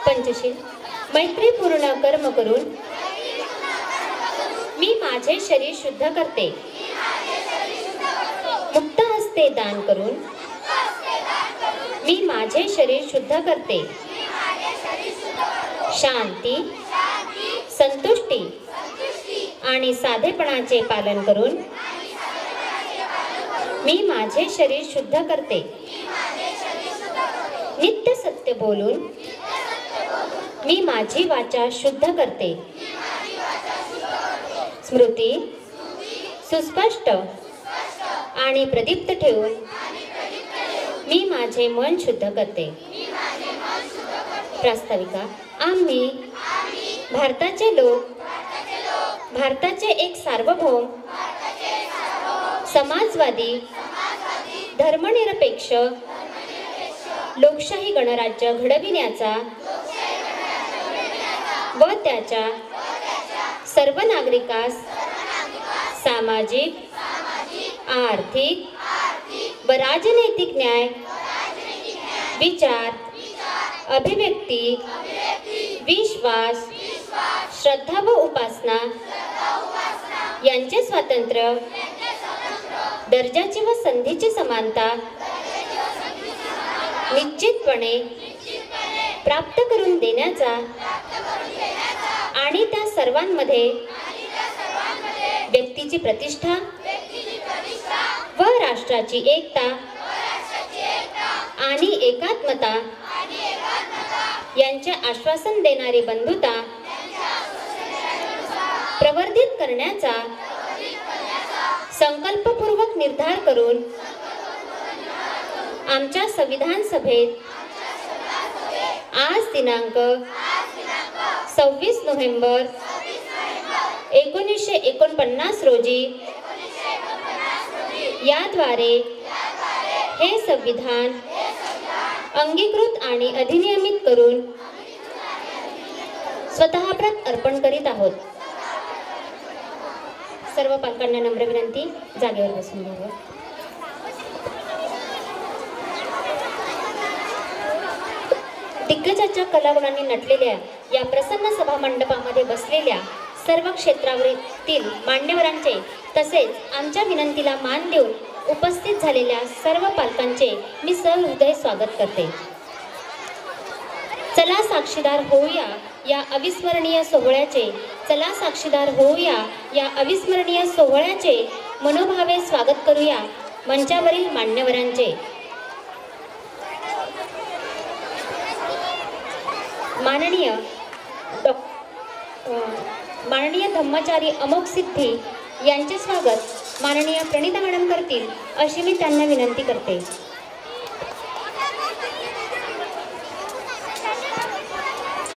पंचशील मैत्रीपूर्ण कर्म करून मी माझे शरीर शुद्ध करते. मुक्त हस्ते दान करून मी माझे शरीर शुद्ध करते. शांती, संतुष्टी आणि साधेपणाचे पालन करून मी माझे शरीर शुद्ध करते. नित्य सत्य बोलून मी माझी वाचा शुद्ध करते. स्मृती सुस्पष्ट आणि प्रदीप्त ठेवून मी माझे मन शुद्ध करते. प्रास्ताविका. आम्ही भारताचे लोक, भारताचे एक सार्वभौम, समाजवादी, धर्मनिरपेक्ष लोकशाही गणराज्य घडविण्याचा व त्याच्या सर्व नागरिकास सामाजिक, आर्थिक व राजनैतिक न्याय, विचार, अभिव्यक्ती, विश्वास, श्रद्धा व उपासना यांचे स्वातंत्र्य, दर्जाची व संधीची समानता निश्चितपणे प्राप्त करून देण्याचा आणि त्या सर्वांमध्ये व्यक्तीची प्रतिष्ठा व राष्ट्राची एकता आणि एकात्मता यांचे आश्वासन देणारी बंधुता प्रवर्धित करण्याचा संकल्पपूर्वक निर्धार करून आमच्या संविधान सभेत आज दिनांक 26 नोव्हेंबर 1949 रोजी याद्वारे हे संविधान अंगीकृत आणि अधिनियमित करून स्वतःप्रत अर्पण करीत आहोत. सर्व पालकांना नम्र विनंती, जागेवर बसून घ्यावं. दिग्गजाच्या कलागुणांनी नटलेल्या या प्रसन्न सभा मंडपामध्ये बसलेल्या सर्व क्षेत्रावरील मान्यवरांचे तसेच आमच्या विनंतीला मान देऊन उपस्थित झालेल्या सर्व पालकांचे मी सहृदय स्वागत करते. चला साक्षीदार होऊया या अविस्मरणीय सोहळ्याचे, चला साक्षीदार होऊया या अविस्मरणीय सोहळ्याचे मनोभावे स्वागत करूया मंचावरील मान्यवरांचे. माननीय धम्मचारी अमोघ सिद्धी यांचे स्वागत माननीय प्रणिता मॅडम करतील अशी मी त्यांना विनंती करते.